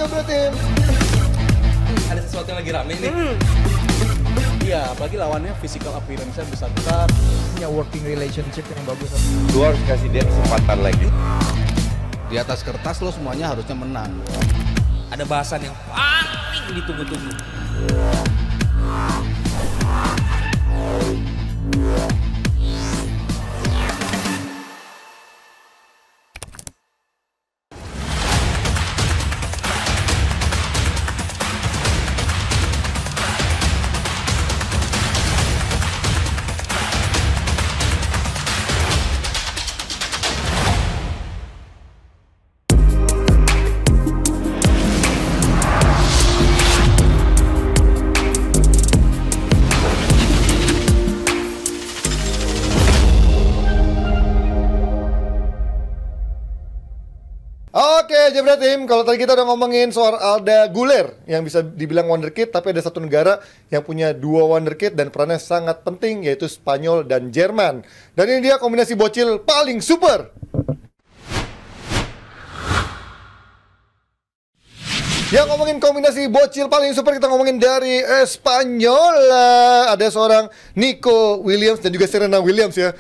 Jebret Tim. Ada sesuatu yang lagi rame nih. Iya, apalagi lawannya physical appearance-nya besar-besar. Punya working relationship yang bagus. Lu harus kasih dia kesempatan lagi. Di atas kertas lo semuanya harusnya menang. Ada bahasan yang paling ditunggu-tunggu. Oke, Jebret Tim, kalau tadi kita udah ngomongin soal Arda Güler yang bisa dibilang wonderkid, tapi ada satu negara yang punya dua wonderkid dan perannya sangat penting, yaitu Spanyol dan Jerman. Dan ini dia kombinasi bocil paling super. Yang ngomongin kombinasi bocil paling super, kita ngomongin dari Spanyol. Ada seorang Nico Williams dan juga Serena Williams ya.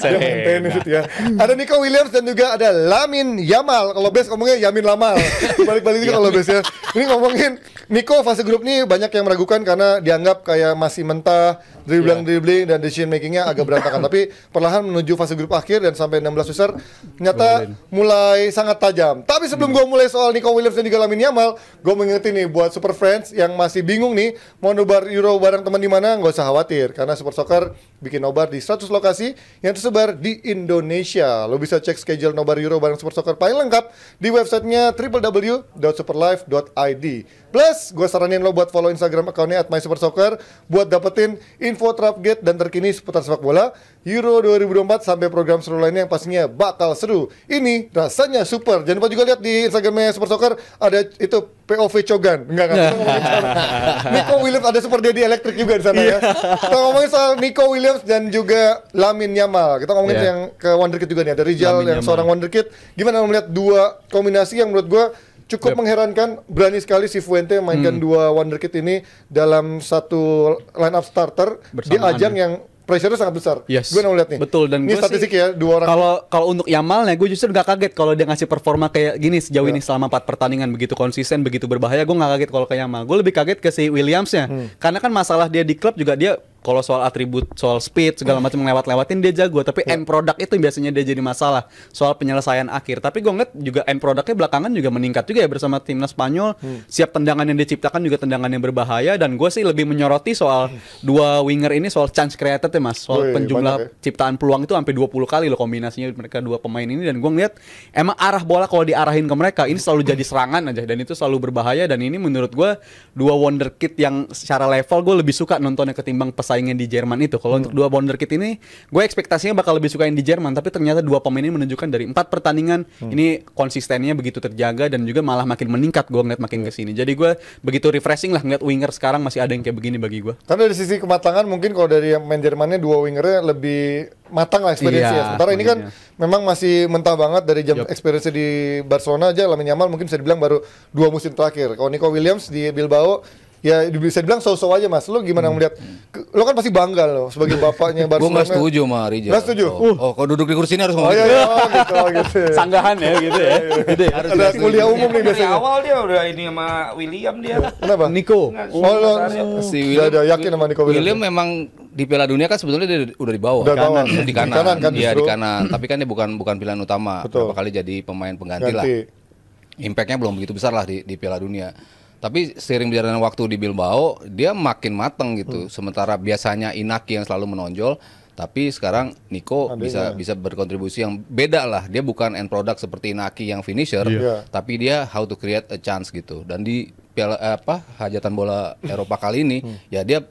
Tenis itu ya. Ada Nico Williams dan juga ada Lamine Yamal. Kalau best ngomongnya Yamin Lamal. Balik-balik juga kalau best ya. Ini ngomongin Nico fase grup nih banyak yang meragukan karena dianggap kayak masih mentah, dribbling dan decision makingnya agak berantakan. Tapi perlahan menuju fase grup akhir dan sampai 16 besar ternyata mulai sangat tajam. Tapi sebelum gue mulai soal Nico Williams dan juga Lamine Yamal, gue mengingetin nih buat super friends yang masih bingung nih mau nobar Euro bareng teman di mana, nggak usah khawatir karena Super Soccer bikin nobar di 100 lokasi yang tersebar di Indonesia. Lo bisa cek schedule nobar Euro bareng Super Soccer paling lengkap di websitenya www.superlife.id. Plus, gue saranin lo buat follow Instagram accountnya @mysupersoccer buat dapetin info update dan terkini seputar sepak bola Euro 2024 sampai program seru lainnya yang pastinya bakal seru. Ini rasanya super. Jangan lupa juga lihat di Instagramnya Super Soccer ada itu POV Cogan. Enggak. Nico Williams ada Super Daddy Electric juga di sana ya. Kita ngomongin soal Nico Williams dan juga Lamine Yamal. Kita ngomongin yang ke wonderkid juga nih. Ada Rijal yang seorang wonderkid. Gimana melihat dua kombinasi yang menurut gua cukup mengherankan, berani sekali si Fuente mainkan dua wonderkid ini dalam satu line up starter di ajang yang pressure-nya sangat besar. Gue ngeliat nih. Betul, dan ini statistik ya, dua orang. Kalau untuk Yamal gue justru gak kaget kalau dia ngasih performa kayak gini sejauh ini selama 4 pertandingan begitu konsisten, begitu berbahaya. Gue gak kaget kalau ke Yamal. Gue lebih kaget ke si Williams-nya. Karena kan masalah dia di klub juga dia kalau soal atribut, soal speed segala macam lewatin dia jago, tapi end product itu biasanya dia jadi masalah soal penyelesaian akhir. Tapi gue ngeliat juga end productnya belakangan juga meningkat juga ya bersama timnas Spanyol. Siap tendangan yang diciptakan juga tendangan yang berbahaya, dan gue sih lebih menyoroti soal dua winger ini, soal chance created ya mas, soal penjumlah ciptaan peluang itu sampai 20 kali loh kombinasinya mereka dua pemain ini. Dan gue ngeliat emang arah bola kalau diarahin ke mereka ini selalu jadi serangan aja, dan itu selalu berbahaya. Dan ini menurut gue dua wonderkid yang secara level gue lebih suka nontonnya ketimbang pesaingnya di Jerman itu. Kalau untuk dua wonderkid ini gue ekspektasinya bakal lebih suka yang di Jerman, tapi ternyata dua pemain ini menunjukkan dari 4 pertandingan ini konsistennya begitu terjaga dan juga malah makin meningkat gue ngeliat makin kesini. Jadi gue begitu refreshing lah ngeliat winger sekarang masih ada yang kayak begini bagi gue. Karena dari sisi kematangan mungkin kalau dari main Jermannya dua wingernya lebih matang lah experience ya. Sementara ini kan memang masih mentah banget dari jam experience di Barcelona aja. Lamine Yamal mungkin bisa dibilang baru 2 musim terakhir. Kalau Nico Williams di Bilbao ya bisa dibilang so-so aja mas. Lo gimana melihat? Lo kan pasti bangga lo sebagai bapaknya Barcelona. Gue gak setuju sama Rijal. Gak setuju? Kalau duduk di kursi ini harus ngomong gitu. Sanggahan ya gitu ya. Ada kuliah umum nih Dari biasanya. awal dia udah ini sama William dia. Kenapa? Nico. Lo Si William ada yakin sama Nico Williams? William memang di Piala Dunia kan sebetulnya dia udah di bawah. Udah bawah. Di kanan. Kan Iya justru. di kanan. Tapi kan dia bukan pilihan utama. Betul. Berapa kali jadi pemain pengganti lah. Impact-nya belum begitu besar lah di Piala Dunia. Tapi seiring berjalannya waktu di Bilbao, dia makin mateng gitu. Sementara biasanya Inaki yang selalu menonjol, tapi sekarang Nico bisa berkontribusi yang beda lah. Dia bukan end product seperti Inaki yang finisher, tapi dia how to create a chance gitu. Dan di hajatan bola Eropa kali ini, ya dia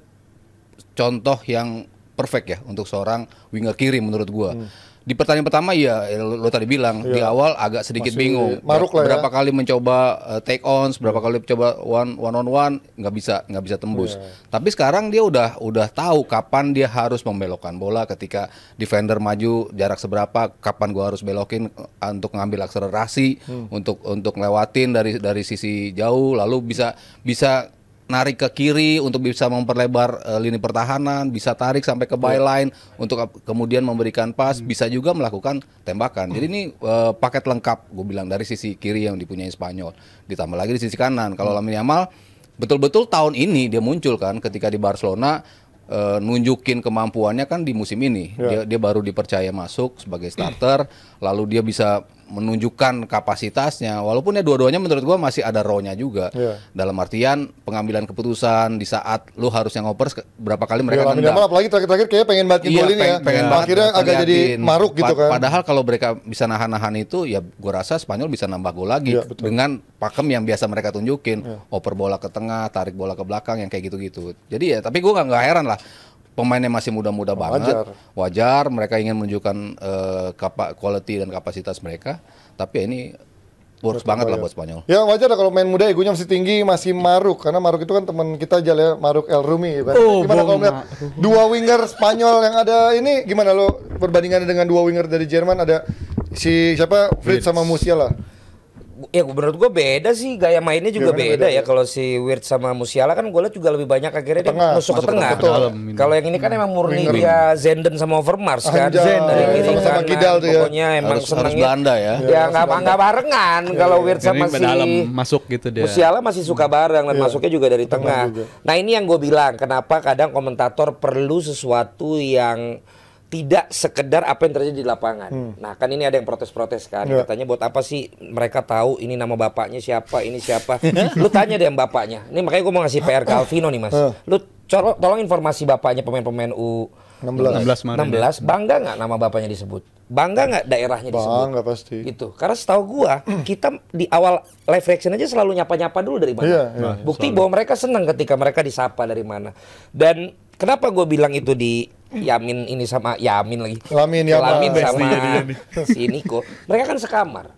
contoh yang perfect ya untuk seorang winger kiri menurut gua. Di pertandingan pertama ya lo tadi bilang di awal agak sedikit Masih bingung. maruk lah ya. Berapa kali mencoba take ons, berapa kali mencoba one on one nggak bisa tembus. Tapi sekarang dia udah tahu kapan dia harus membelokkan bola ketika defender maju jarak seberapa, kapan gua harus belokin untuk ngambil akselerasi untuk lewatin dari sisi jauh, lalu bisa narik ke kiri untuk bisa memperlebar lini pertahanan, bisa tarik sampai ke byline untuk kemudian memberikan pas, bisa juga melakukan tembakan. Jadi ini paket lengkap gue bilang dari sisi kiri yang dipunyai Spanyol. Ditambah lagi di sisi kanan. Kalau Lamine Yamal betul-betul tahun ini dia muncul kan ketika di Barcelona nunjukin kemampuannya kan di musim ini. Dia baru dipercaya masuk sebagai starter, lalu dia bisa menunjukkan kapasitasnya, walaupun ya dua-duanya menurut gua masih ada raw-nya juga. Dalam artian pengambilan keputusan di saat lu harusnya ngoper berapa kali mereka nendang. Apalagi terakhir-terakhir kayaknya pengen banget gol ini ya. Akhirnya agak jadi maruk gitu kan. Padahal kalau mereka bisa nahan-nahan itu ya gua rasa Spanyol bisa nambah gol lagi dengan pakem yang biasa mereka tunjukin. Oper bola ke tengah, tarik bola ke belakang yang kayak gitu-gitu. Jadi ya tapi gua nggak heran lah. Pemainnya masih muda-muda banget, wajar mereka ingin menunjukkan quality dan kapasitas mereka, tapi ini works banget lah buat Spanyol. Ya wajar lah kalau main muda egonya masih tinggi, masih Maruk, karena Maruk itu kan teman kita aja ya, Maruk El Rumi. Gimana kalau melihat dua winger Spanyol yang ada ini, gimana lo perbandingannya dengan dua winger dari Jerman, ada si siapa Fritz sama Musiala? Ya menurut gue beda sih, gaya mainnya juga beda ya. Kalau si Wirtz sama Musiala kan gue lihat juga lebih banyak akhirnya dia masuk ke tengah. Kalau yang ini kan emang murni dia Zenden sama Overmars kan. Dari kiri kanan pokoknya emang senangnya Belanda ya. Ya nggak barengan. Kalau Wirtz sama si masuk gitu dia. Musiala masih suka bareng dan masuknya juga dari tengah. Nah ini yang gue bilang, kenapa kadang komentator perlu sesuatu yang tidak sekedar apa yang terjadi di lapangan. Nah kan ini ada yang protes-protes kan, katanya buat apa sih mereka tahu ini nama bapaknya siapa, ini siapa. Lu tanya deh bapaknya. Ini makanya gue mau ngasih PR ke Alvino nih mas. Lu tolong informasi bapaknya pemain-pemain U16, bangga nggak nama bapaknya disebut? Bangga nggak daerahnya disebut? Bangga pasti. Gitu. Karena setahu gua kita di awal live reaction aja selalu nyapa-nyapa dulu dari mana. Bukti bahwa mereka senang ketika mereka disapa dari mana. Dan kenapa gue bilang itu di Yamin ini sama Yamin lagi. Lamin sama si Niko. Mereka kan sekamar.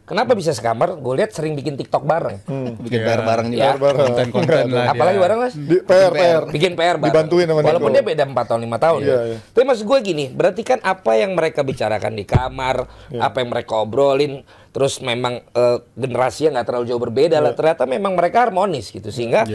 Kenapa bisa sekamar? Gue lihat sering bikin TikTok bareng. Bikin PR bareng juga. Konten-konten lah. Apalagi bareng mas? PR. Bikin PR bareng. Dibantuin sama Niko. Walaupun dia beda 4 tahun 5 tahun. Tapi maksud gue gini, berarti kan apa yang mereka bicarakan di kamar, apa yang mereka obrolin, terus memang generasinya nggak terlalu jauh berbeda lah. Ternyata memang mereka harmonis gitu sehingga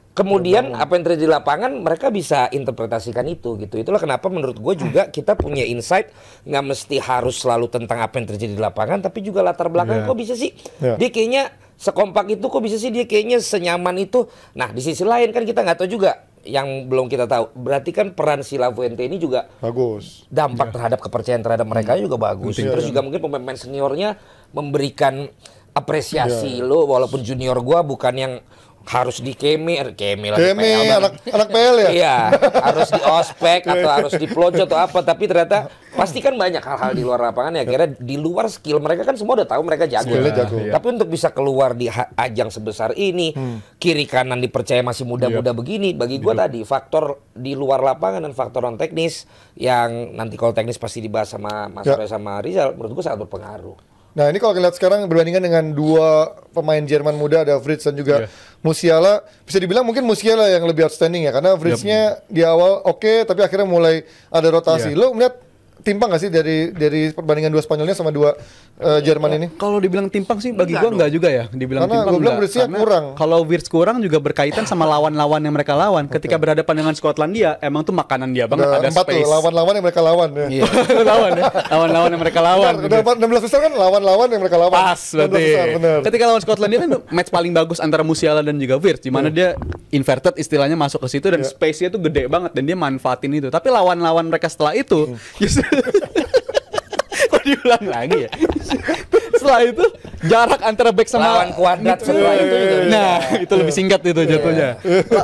kemudian apa yang terjadi di lapangan mereka bisa interpretasikan itu gitu. Itulah kenapa menurut gue juga kita punya insight, nggak mesti harus selalu tentang apa yang terjadi di lapangan, tapi juga latar belakang. Kok bisa sih dia kayaknya sekompak itu, kok bisa sih dia kayaknya senyaman itu. Nah di sisi lain kan kita nggak tahu juga, yang belum kita tahu berarti kan peran si Lafuente ini juga bagus, dampak terhadap kepercayaan terhadap mereka juga bagus. Terus juga mungkin pemain seniornya memberikan apresiasi lo, walaupun junior gua bukan yang harus di kemi anak PL ya. Iya, harus di ospek atau harus di plonco atau apa, tapi ternyata pasti kan banyak hal-hal di luar lapangan ya. Kira di luar skill mereka kan semua udah tahu mereka jago. Tapi untuk bisa keluar di ajang sebesar ini, kiri kanan dipercaya masih muda-muda begini, bagi gua tadi faktor di luar lapangan dan faktor non teknis yang nanti kalau teknis pasti dibahas sama Mas Roy sama Rizal, menurut gua sangat berpengaruh. Nah ini kalau kita lihat sekarang berbandingan dengan dua pemain Jerman muda, ada Fritz dan juga Musiala, bisa dibilang mungkin Musiala yang lebih outstanding ya, karena Fritznya di awal oke, tapi akhirnya mulai ada rotasi. Lo melihat timpang nggak sih dari perbandingan dua Spanyolnya sama dua Jerman ini? Kalau dibilang timpang sih bagi gua enggak juga ya. Dibilang karena timpang enggak. Karena kurang. Kalau Wirtz kurang juga berkaitan sama lawan-lawan yang mereka lawan. Ketika berhadapan dengan Skotlandia, emang tuh makanan dia banget, ada space. Lawan-lawan yang mereka lawan ya. Lawan-lawan yang mereka lawan. Udah 16 besar kan lawan-lawan yang mereka lawan. Pas berarti. Ketika lawan Skotlandia kan match paling bagus antara Musiala dan juga Wirtz, di mana dia inverted istilahnya masuk ke situ dan space-nya tuh gede banget dan dia manfaatin itu. Tapi lawan-lawan mereka setelah itu diulang lagi ya. setelah itu jarak antara back sama Lawan kuadrat setelah itu juga. Nah, itu lebih singkat itu jatuhnya.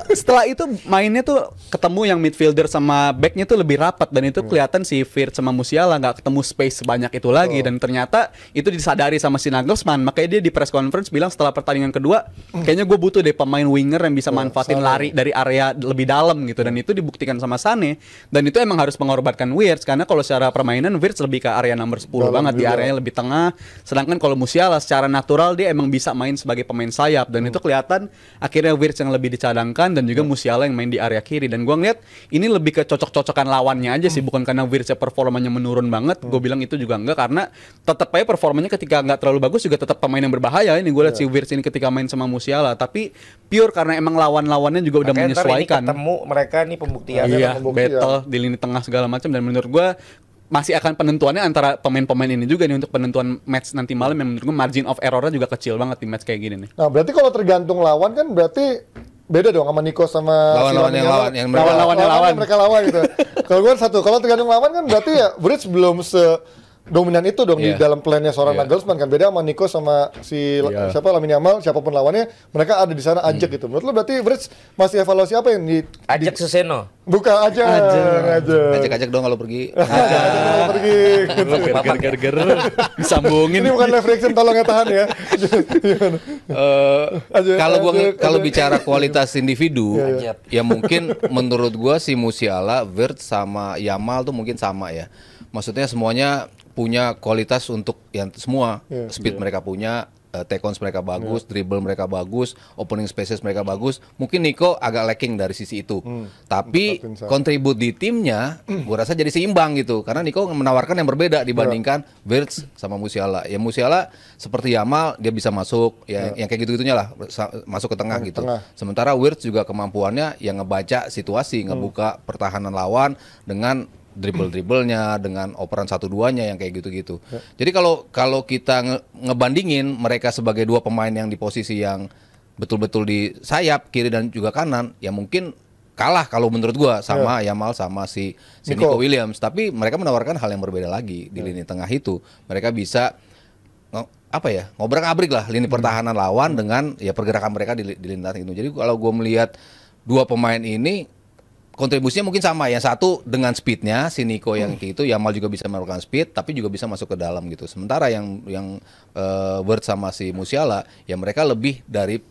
Setelah itu mainnya tuh ketemu yang midfielder sama backnya tuh lebih rapat dan itu kelihatan si Wirtz sama Musiala nggak ketemu space sebanyak itu lagi dan ternyata itu disadari sama si Nagelsmann. Makanya dia di press conference bilang setelah pertandingan kedua, kayaknya gue butuh deh pemain winger yang bisa manfaatin lari dari area lebih dalam gitu dan itu dibuktikan sama Sané dan itu emang harus mengorbankan Wirtz karena kalau secara permainan Wirtz lebih ke area nomor 10 banget di areanya lebih tengah. Sedangkan kalau Musiala secara natural dia emang bisa main sebagai pemain sayap dan itu kelihatan akhirnya Wirtz yang lebih dicadangkan dan juga Musiala yang main di area kiri dan gua ngeliat ini lebih ke cocok-cocokan lawannya aja sih bukan karena Wirtz performanya menurun banget. Gue bilang itu juga enggak karena tetap aja performanya ketika nggak terlalu bagus juga tetap pemain yang berbahaya. Ini gue lihat si Wirtz ini ketika main sama Musiala tapi pure karena emang lawan-lawannya juga udah menyesuaikan. Ketemu mereka nih pembuktiannya. Iya, battle di lini tengah segala macam dan menurut gue masih akan penentuannya antara pemain-pemain ini juga nih untuk penentuan match nanti malam yang menurut gue margin of errornya juga kecil banget di match kayak gini nih. Nah berarti kalau tergantung lawan kan berarti beda dong sama Nico sama lawan yang mereka lawan gitu. Kalau gue kalau tergantung lawan kan berarti ya Wirtz belum dominan itu dong di dalam plannya seorang Nagelsmann kan beda sama Nico sama si siapa Lamine Yamal siapapun lawannya mereka ada di sana ajak gitu. Menurut lo berarti Wirtz masih evaluasi apa yang Ajak Suseno. Bukan ajak dong kalau pergi. Ger disambungin. Ini bukan live reaction tolong ya tahan ya. Kalau bicara kualitas individu ya mungkin menurut gua si Musiala, Wirtz sama Yamal tuh mungkin sama ya. Maksudnya semuanya punya kualitas untuk yang semua speed mereka punya, take ons mereka bagus, dribble mereka bagus, opening spaces mereka bagus. Mungkin Nico agak lacking dari sisi itu. Tapi kontribut di timnya gua rasa jadi seimbang gitu. Karena Nico menawarkan yang berbeda dibandingkan Wirtz sama Musiala. Ya Musiala seperti Yamal dia bisa masuk yang kayak gitu-gitunya lah masuk ke tengah gitu. Sementara Wirtz juga kemampuannya yang ngebaca situasi, ngebuka pertahanan lawan dengan dribble-dribblenya dengan operan 1-2-nya yang kayak gitu-gitu. Jadi kalau kita ngebandingin mereka sebagai dua pemain yang di posisi yang betul-betul di sayap kiri dan juga kanan, ya mungkin kalah kalau menurut gua sama Yamal sama si Nico Williams. Tapi mereka menawarkan hal yang berbeda lagi di lini tengah itu. Mereka bisa ngobrak-abrik lah lini pertahanan lawan dengan ya pergerakan mereka di lini tengah itu. Jadi kalau gua melihat dua pemain ini kontribusinya mungkin sama, yang satu dengan speednya si Nico yang kayak itu, Yamal juga bisa melakukan speed tapi juga bisa masuk ke dalam gitu. Sementara yang Wirtz sama si Musiala ya mereka lebih dari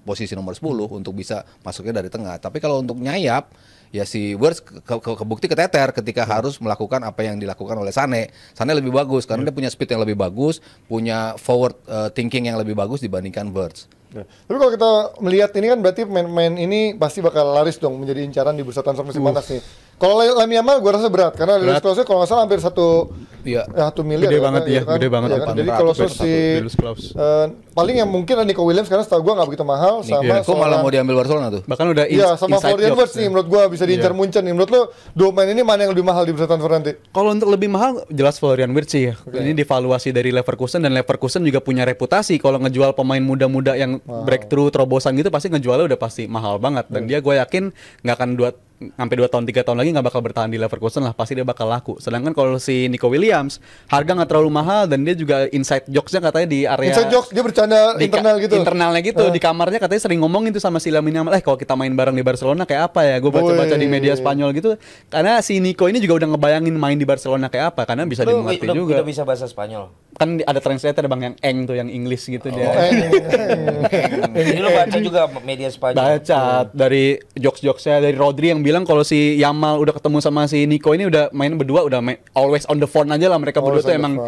posisi nomor 10 untuk bisa masuknya dari tengah. Tapi kalau untuk nyayap ya si Wirtz kebukti keteter ketika harus melakukan apa yang dilakukan oleh Sané. Sané lebih bagus karena dia punya speed yang lebih bagus, punya forward thinking yang lebih bagus dibandingkan Wirtz. Tapi kalau kita melihat ini kan berarti pemain-pemain ini pasti bakal laris dong menjadi incaran di bursa transfer musim panas nih. Kalau Lamine Yamal gue rasa berat karena rilis clause-nya kalau nggak salah hampir 1 miliar. Gede banget ya, gede banget. Kan? Jadi kalau si paling yang mungkin Nico Williams karena setahu gue nggak begitu mahal sama. Kok malah mau diambil Barcelona tuh? Bahkan udah sama Florian Wirtz nih menurut gue bisa diincar Munchen nih. Menurut lo dua pemain ini mana yang lebih mahal di bursa transfer nanti? Kalau untuk lebih mahal jelas Florian Wirtz sih ya. Ini divaluasi dari Leverkusen dan Leverkusen juga punya reputasi kalau ngejual pemain muda-muda yang breakthrough terobosan gitu pasti ngejualnya udah pasti mahal banget dan dia gue yakin nggak akan sampai 2 tahun 3 tahun lagi nggak bakal bertahan di Leverkusen lah, pasti dia bakal laku. Sedangkan kalau si Nico Williams harga nggak terlalu mahal dan dia juga inside jokes-nya katanya di area inside jokes, dia bercanda internalnya gitu di kamarnya katanya sering ngomong itu sama si Lamine Yamal, kalau kita main bareng di Barcelona kayak apa ya, gue baca-baca di media Spanyol gitu karena si Nico ini juga udah ngebayangin main di Barcelona kayak apa karena bisa dimengerti juga. Udah bisa bahasa Spanyol kan ada translator bang yang eng tuh yang English gitu dia. Jadi lo baca juga media Spanyol. Baca dari jokes-jokesnya dari Rodri yang bilang kalau si Yamal udah ketemu sama si Nico ini udah main berdua udah always on the phone aja lah, mereka berdua tuh emang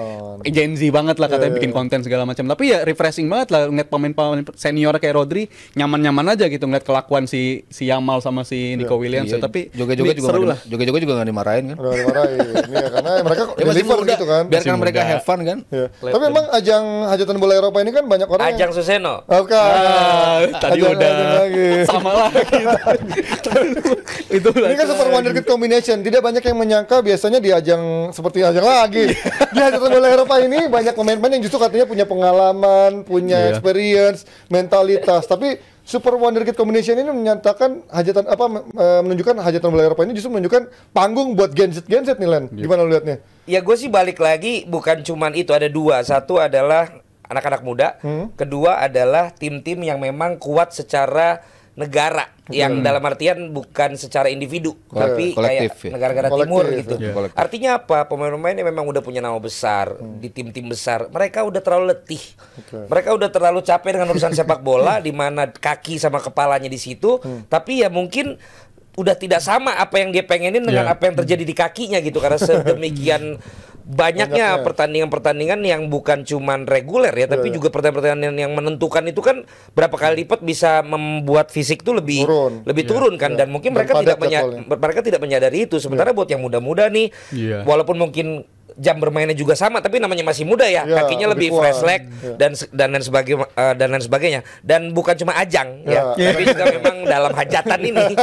Gen Z banget lah katanya bikin konten segala macam. Tapi ya refreshing banget lah ngeliat pemain senior kayak Rodri nyaman-nyaman aja gitu ngeliat kelakuan si Yamal sama si Nico Williams. Iya, tapi juga juga nggak dimarahin kan? Udah dimarahin. Iya karena mereka deliver gitu kan. Biarkan mereka have fun kan. Tapi memang ajang hajatan bola Eropa ini kan banyak orang ajang Suseno. Tadi udah sama lagi. Itu ini kan super wonderkid combination. Tidak banyak yang menyangka biasanya di ajang seperti ajang lagi. Di hajatan bola Eropa ini banyak pemain-pemain yang justru katanya punya pengalaman, punya experience, mentalitas. Tapi super wonderkid combination ini menyatakan menunjukkan hajatan bola Eropa ini justru menunjukkan panggung buat Gen Z nih Len. Gimana lu lihatnya? Ya gue sih balik lagi bukan cuman itu, ada dua. Satu adalah anak-anak muda. Kedua adalah tim-tim yang memang kuat secara negara, yang dalam artian bukan secara individu, tapi kolektif, kayak negara-negara timur gitu. Kolektif. Artinya apa? Pemain-pemain yang memang udah punya nama besar di tim-tim besar, mereka udah terlalu letih. Mereka udah terlalu capek dengan urusan sepak bola di mana kaki sama kepalanya di situ, tapi ya mungkin udah tidak sama apa yang dia pengenin dengan apa yang terjadi di kakinya gitu, karena sedemikian banyaknya pertandingan-pertandingan yang bukan cuman reguler ya, tapi juga pertandingan-pertandingan yang menentukan itu kan berapa kali lipat bisa membuat fisik tuh lebih turun kan, dan mungkin mereka tidak menyadari itu. Sementara buat yang muda-muda nih, walaupun mungkin jam bermainnya juga sama, tapi namanya masih muda ya, kakinya lebih fresh leg dan lain sebagainya, dan bukan cuma ajang tapi juga memang dalam hajatan ini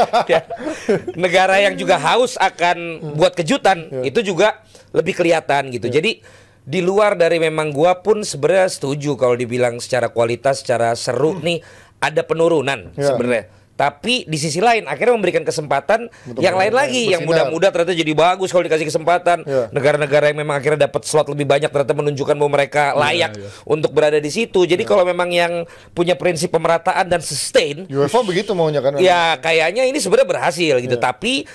negara yang juga haus akan buat kejutan itu juga lebih kelihatan gitu. Jadi di luar dari memang gua pun sebenarnya setuju kalau dibilang secara kualitas, secara seru nih ada penurunan sebenarnya. Tapi di sisi lain akhirnya memberikan kesempatan yang lain lagi, yang muda-muda ternyata jadi bagus kalau dikasih kesempatan. Negara-negara yang memang akhirnya dapat slot lebih banyak ternyata menunjukkan bahwa mereka layak untuk berada di situ. Jadi kalau memang yang punya prinsip pemerataan dan sustain, UEFA begitu maunya kan? Ya kayaknya ini sebenarnya berhasil gitu. Tapi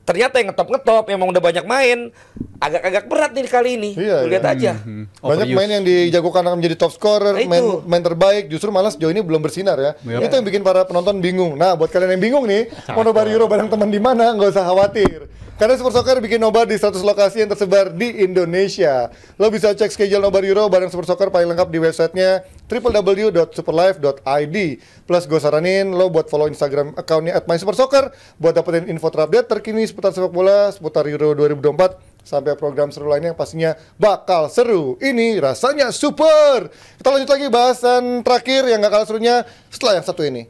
ternyata yang ngetop-ngetop emang udah banyak main, agak-agak berat nih kali ini. Lihat aja. Banyak main yang dijagokan akan menjadi top scorer, main terbaik, justru malah sejauh ini belum bersinar ya. Itu yang bikin para penonton bingung. Nah, buat kalian yang bingung nih, mau nobar Euro bareng teman di mana, nggak usah khawatir. Karena Super Soccer bikin nobar di 100 lokasi yang tersebar di Indonesia. Lo bisa cek schedule nobar Euro bareng Super Soccer paling lengkap di websitenya www.superlife.id. Plus gue saranin lo buat follow Instagram accountnya @mysupersoccer buat dapetin info terupdate terkini seputar sepak bola, seputar Euro 2024 sampai program seru lainnya yang pastinya bakal seru. Ini rasanya super. Kita lanjut lagi bahasan terakhir yang gak kalah serunya setelah yang satu ini.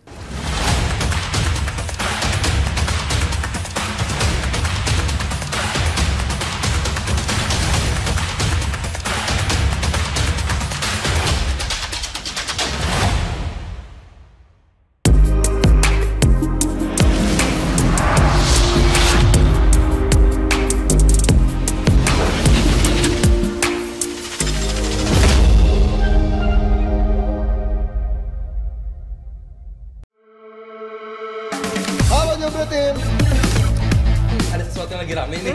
Ada sesuatu yang lagi rame nih.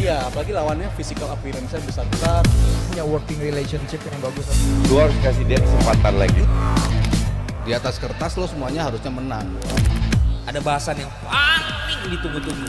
Iya, apalagi lawannya physical appearance-nya besar-besar, punya working relationship yang bagus. Lu harus kasih dia kesempatan lagi. Di atas kertas lo semuanya harusnya menang. Ada bahasan yang paling ditunggu-tunggu.